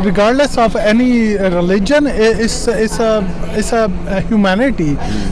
regardless of any religion is a humanity,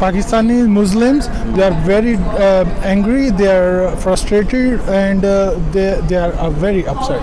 Pakistani Muslims, they are very angry, they are frustrated, and they are very upset.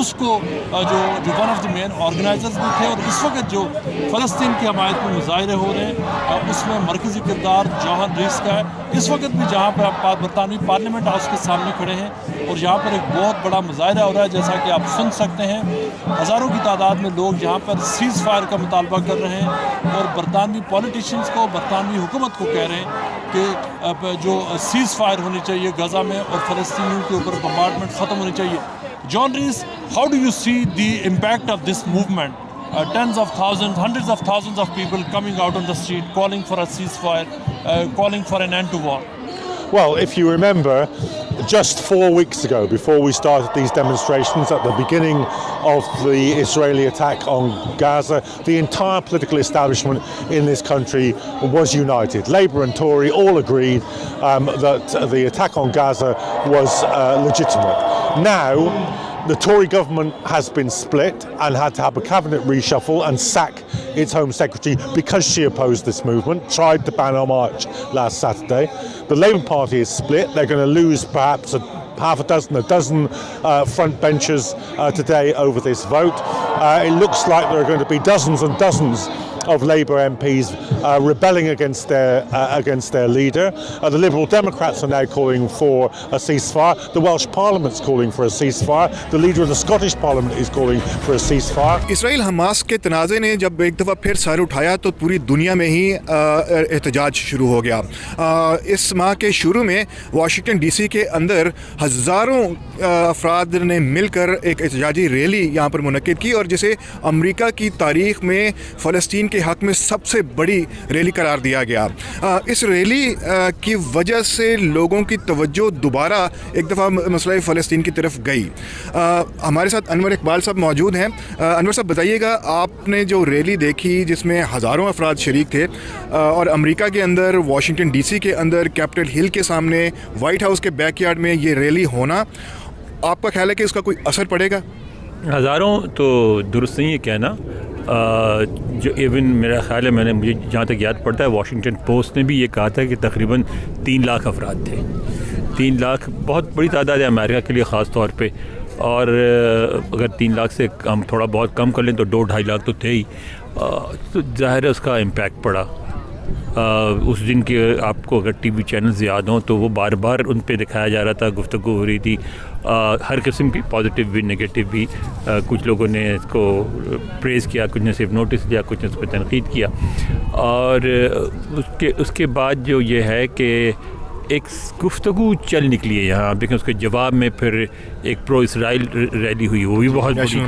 اس کو جو one of the main organizers بھی تھے. اور اس وقت جو فلسطین کی حمایت میں مظاہرے ہو رہے ہیں اس میں مرکزی کردار جان ریس کا ہے. اس وقت بھی جہاں پر آپ برطانوی پارلیمنٹ ہاؤس کے سامنے کھڑے ہیں اور یہاں پر ایک بہت بڑا مظاہرہ ہو رہا ہے, جیسا کہ آپ سن سکتے ہیں. ہزاروں کی تعداد میں لوگ یہاں پر سیز فائر کا مطالبہ کر رہے ہیں اور برطانوی پولیٹیشینز کو, برطانوی حکومت کو کہہ رہے ہیں کہ جو سیز فائر ہونی چاہیے غزہ میں اور فلسطینیوں کے اوپر بمبارڈمنٹ ختم ہونی چاہیے. جان race, how do you see the impact of this movement? Tens of thousands, hundreds of thousands of people coming out on the street calling for a ceasefire, calling for an end to war. Well, if you remember, just 4 weeks ago, before we started these demonstrations at the beginning of the Israeli attack on Gaza, the entire political establishment in this country was united. Labour and Tory all agreed that the attack on Gaza was legitimate. Now, the Tory government has been split and had to have a cabinet reshuffle and sack its Home Secretary because she opposed this movement, tried to ban our march last Saturday. The Labour Party is split. They're going to lose perhaps half a dozen front benchers today over this vote. It looks like there are going to be dozens and dozens of Labour MPs rebelling against their leader. The Liberal Democrats are now calling for a ceasefire. The Welsh Parliament's calling for a ceasefire. The leader of the Scottish Parliament is calling for a ceasefire. Israel Hamas کے تنازع نے جب ایک دفعہ پھر سر اٹھایا تو پوری دنیا میں ہی احتجاج شروع ہو گیا. اس ماہ کے شروع میں واشنگٹن ڈی سی کے اندر ہزاروں افراد نے مل کر ایک احتجاجی ریلی یہاں پر منعقد کی اور جسے امریکہ کی تاریخ میں فلسطین کے حق میں سب سے بڑی ریلی قرار دیا گیا. اس ریلی کی وجہ سے لوگوں کی توجہ دوبارہ ایک دفعہ مسئلہ فلسطین کی طرف گئی. ہمارے ساتھ انور اقبال صاحب موجود ہیں. انور صاحب بتائیے گا, آپ نے جو ریلی دیکھی جس میں ہزاروں افراد شریک تھے اور امریکہ کے اندر واشنگٹن ڈی سی کے اندر کیپٹل ہل کے سامنے وائٹ ہاؤس کے بیک یارڈ میں یہ ریلی ہونا, آپ کا خیال ہے کہ اس کا کوئی اثر پڑے گا؟ ہزاروں تو درست نہیں ہے کہنا. جو ایون میرا خیال ہے, مجھے جہاں تک یاد پڑتا ہے, واشنگٹن پوسٹ نے بھی یہ کہا تھا کہ تقریباً 3 لاکھ افراد تھے. 3 لاکھ بہت بڑی تعداد ہے امریکہ کے لیے خاص طور پہ, اور اگر 3 لاکھ سے ہم تھوڑا بہت کم کر لیں تو 2-2.5 لاکھ تو تھے ہی. تو ظاہر ہے اس کا امپیکٹ پڑا. اس دن کے آپ کو اگر ٹی وی چینلز یاد ہوں تو وہ بار بار ان پہ دکھایا جا رہا تھا, گفتگو ہو رہی تھی ہر قسم کی, پازیٹیو بھی نگیٹو بھی. کچھ لوگوں نے اس کو پریز کیا, کچھ نے صرف نوٹس لیا, کچھ نے اس پہ تنقید کیا. اور اس کے بعد جو یہ ہے کہ ایک گفتگو چل نکلی ہے یہاں, لیکن اس کے جواب میں پھر ایک پرو اسرائیل ریلی ہوئی, وہ بھی بہت بڑی,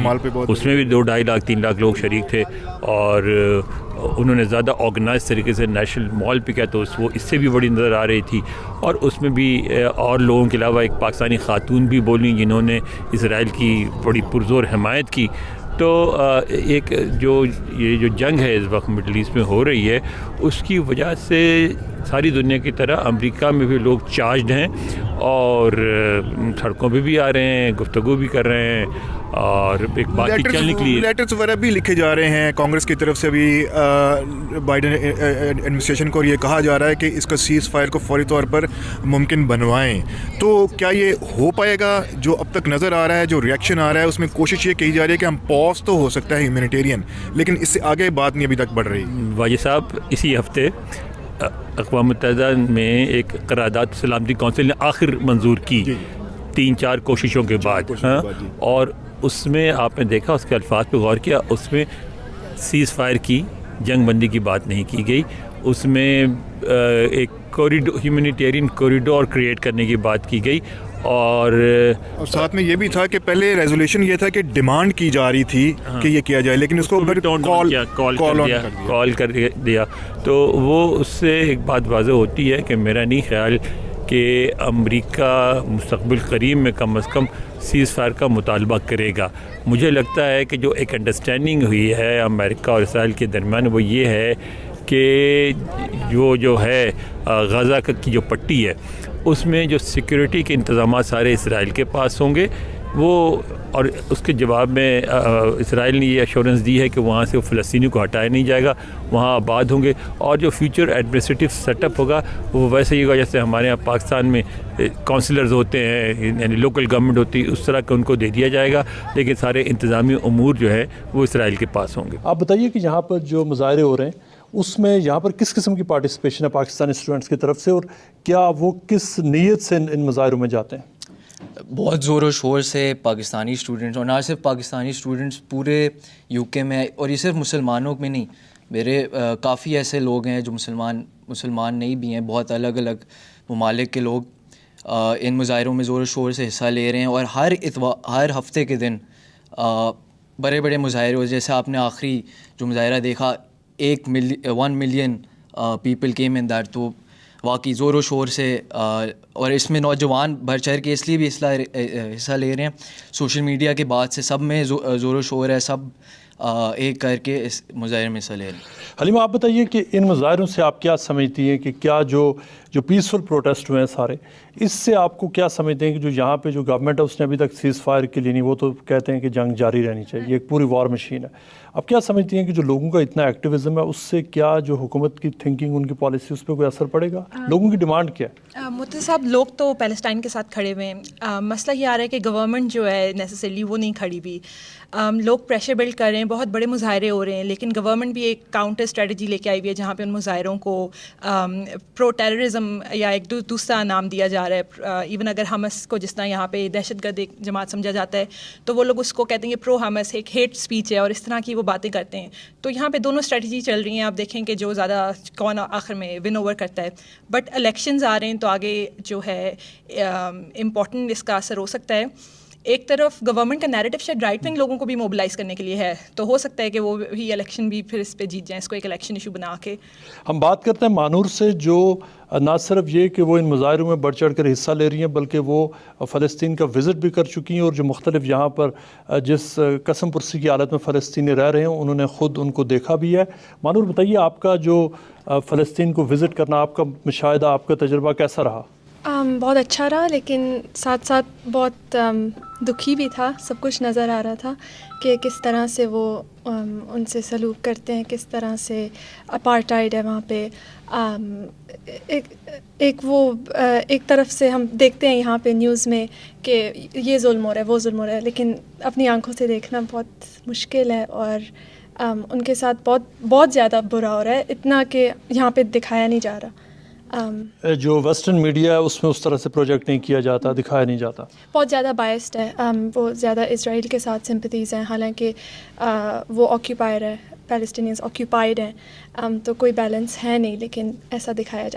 اس میں بھی 2-2.5 لاکھ 3 لاکھ لوگ شریک تھے. اور انہوں نے زیادہ آرگنائز طریقے سے نیشنل مال پہ کیا, تو وہ اس سے بھی بڑی نظر آ رہی تھی. اور اس میں بھی اور لوگوں کے علاوہ ایک پاکستانی خاتون بھی بولیں جنہوں نے اسرائیل کی بڑی پرزور حمایت کی. تو ایک یہ جو جنگ ہے اس وقت مڈل ایسٹ میں ہو رہی ہے, اس کی وجہ سے ساری دنیا کی طرح امریکہ میں بھی لوگ چارجڈ ہیں اور سڑکوں پہ بھی آ رہے ہیں, گفتگو بھی کر رہے ہیں, اور ایک بات چل نکلی. لیٹرز وغیرہ بھی لکھے جا رہے ہیں کانگریس کی طرف سے بھی بائیڈن ایڈمنسٹریشن کو, اور یہ کہا جا رہا ہے کہ اس کا سیز فائر کو فوری طور پر ممکن بنوائیں. تو کیا یہ ہو پائے گا؟ جو اب تک نظر آ رہا ہے, جو ریئیکشن آ رہا ہے, اس میں کوشش یہ کی جا رہی ہے کہ ہم پاز تو ہو سکتا ہے ہیومینیٹیرین, لیکن اس سے آگے بات نہیں ابھی تک بڑھ رہی. واجد صاحب, اسی ہفتے اقوام متحدہ میں ایک قرارداد سلامتی کونسل نے آخر منظور کی 3-4 کوششوں کے بعد, اور اس میں آپ نے دیکھا, اس کے الفاظ پہ غور کیا, اس میں سیز فائر کی, جنگ بندی کی بات نہیں کی گئی. اس میں ایک ہیومینیٹیرین کوریڈور کریٹ کرنے کی بات کی گئی. اور ساتھ میں یہ بھی تھا کہ پہلے ریزولوشن یہ تھا کہ ڈیمانڈ کی جا رہی تھی کہ یہ کیا جائے, لیکن اس کو کال کر دیا. تو وہ اس سے ایک بات واضح ہوتی ہے کہ میرا نہیں خیال کہ امریکہ مستقبل قریب میں کم از کم سیز فائر کا مطالبہ کرے گا. مجھے لگتا ہے کہ جو ایک انڈرسٹینڈنگ ہوئی ہے امریکہ اور اسرائیل کے درمیان, وہ یہ ہے کہ جو ہے غزہ کی جو پٹی ہے, اس میں جو سیکیورٹی کے انتظامات سارے اسرائیل کے پاس ہوں گے, وہ اور اس کے جواب میں اسرائیل نے یہ ایشورنس دی ہے کہ وہاں سے وہ فلسطینیوں کو ہٹایا نہیں جائے گا, وہاں آباد ہوں گے, اور جو فیوچر ایڈمنسٹریٹو سیٹ اپ ہوگا وہ ویسے ہی ہوگا جیسے ہمارے یہاں پاکستان میں کونسلرز ہوتے ہیں, یعنی لوکل گورنمنٹ ہوتی ہے, اس طرح کا ان کو دے دیا جائے گا, لیکن سارے انتظامی امور جو ہے وہ اسرائیل کے پاس ہوں گے. آپ بتائیے کہ یہاں پر جو مظاہرے ہو رہے ہیں اس میں یہاں پر کس قسم کی پارٹیسپیشن ہے پاکستانی اسٹوڈنٹس کی طرف سے, اور کیا وہ کس نیت سے ان مظاہروں میں جاتے ہیں؟ بہت زور و شور سے پاکستانی اسٹوڈنٹس, اور نہ صرف پاکستانی اسٹوڈنٹس, پورے یو کے میں, اور یہ صرف مسلمانوں میں نہیں, میرے کافی ایسے لوگ ہیں جو مسلمان نہیں بھی ہیں, بہت الگ الگ ممالک کے لوگ ان مظاہروں میں زور و شور سے حصہ لے رہے ہیں. اور ہر ہفتے کے دن بڑے بڑے مظاہرے ہو, جیسے آپ نے آخری جو مظاہرہ دیکھا 1 million people came in that, تو واقعی زور و شور سے, اور اس میں نوجوان بڑھ چڑھ کے اس لیے بھی حصہ لے رہے ہیں, سوشل میڈیا کے بعد سے سب میں زور و شور ہے, سب ایک کر کے اس مظاہرے میں حصہ لے رہے ہیں. حلیمہ آپ بتائیے کہ ان مظاہروں سے آپ کیا سمجھتی ہیں کہ کیا جو پیسفل پروٹیسٹ ہوئے ہیں سارے, اس سے آپ کو کیا سمجھتے ہیں کہ جو یہاں پہ جو گورنمنٹ ہے اس نے ابھی تک سیز فائر کے لیے نہیں, وہ تو کہتے ہیں کہ جنگ جاری رہنی چاہیے, یہ ایک پوری وار مشین ہے, اب کیا سمجھتی ہیں کہ جو لوگوں کا اتنا ایکٹیویزم ہے اس سے کیا جو حکومت کی تھنکنگ, ان کی پالیسی, اس پہ کوئی اثر پڑے گا؟ لوگوں کی ڈیمانڈ کیا ہے؟ مفتی صاحب, لوگ تو پیلسٹائن کے ساتھ کھڑے ہوئے ہیں, مسئلہ یہ آ رہا ہے کہ گورنمنٹ جو ہے نیسسریلی وہ نہیں کھڑی ہوئی, لوگ پریشر بلڈ کر رہے ہیں, بہت بڑے مظاہرے ہو رہے ہیں, لیکن گورنمنٹ بھی ایک کاؤنٹر اسٹریٹجی لے کے آئی ہوئی ہے جہاں پہ ان مظاہروں کو پرو ٹیررزم یا ایک دوسرا نام دیا جا رہا ہے. ایون اگر حماس کو جس طرح یہاں پہ دہشت گرد ایک جماعت سمجھا جاتا ہے تو وہ لوگ اس کو کہتے ہیں کہ پرو حماس ایک ہیٹ اسپیچ ہے, اور اس طرح کی وہ باتیں کرتے ہیں. تو یہاں پہ دونوں اسٹریٹجی چل رہی ہیں, آپ دیکھیں کہ جو زیادہ کون آخر میں ون اوور کرتا ہے. بٹ الیکشنز آ رہے ہیں تو آگے جو ہے امپورٹنٹ اس کا اثر ہو سکتا ہے. ایک طرف گورنمنٹ کا نیریٹو شاید رائٹ ونگ لوگوں کو بھی موبلائز کرنے کے لیے ہے, تو ہو سکتا ہے کہ وہ بھی الیکشن بھی پھر اس پہ جیت جائیں, اس کو ایک الیکشن ایشو بنا کے. ہم بات کرتے ہیں مانور سے, جو نہ صرف یہ کہ وہ ان مظاہروں میں بڑھ چڑھ کر حصہ لے رہی ہیں بلکہ وہ فلسطین کا وزٹ بھی کر چکی ہیں, اور جو مختلف یہاں پر جس قسم پرسی کی حالت میں فلسطینی رہ رہے ہیں انہوں نے خود ان کو دیکھا بھی ہے. مانور بتائیے, آپ کا جو فلسطین کو وزٹ کرنا, آپ کا مشاہدہ, آپ کا تجربہ کیسا رہا؟ بہت اچھا رہا, لیکن ساتھ ساتھ بہت دکھی بھی تھا. سب کچھ نظر آ رہا تھا کہ کس طرح سے وہ ان سے سلوک کرتے ہیں, کس طرح سے اپارٹائڈ ہے وہاں پہ. ایک طرف سے ہم دیکھتے ہیں یہاں پہ نیوز میں کہ یہ ظلم ہو رہا ہے, وہ ظلم ہو رہا ہے, لیکن اپنی آنکھوں سے دیکھنا بہت مشکل ہے, اور ان کے ساتھ بہت زیادہ برا ہو رہا ہے, اتنا کہ یہاں پہ دکھایا نہیں جا رہا. جو ویسٹرن میڈیا ہے اس میں اس طرح سے پروجیکٹ نہیں کیا جاتا, دکھایا نہیں جاتا, بہت زیادہ بائسڈ ہے. وہ زیادہ اسرائیل کے ساتھ سمپتھیز ہیں, حالانکہ وہ آکیوپائر ہے, پیلسٹینینز آکیوپائڈ ہیں, تو کوئی بیلنس ہے نہیں, لیکن ایسا دکھایا جاتا.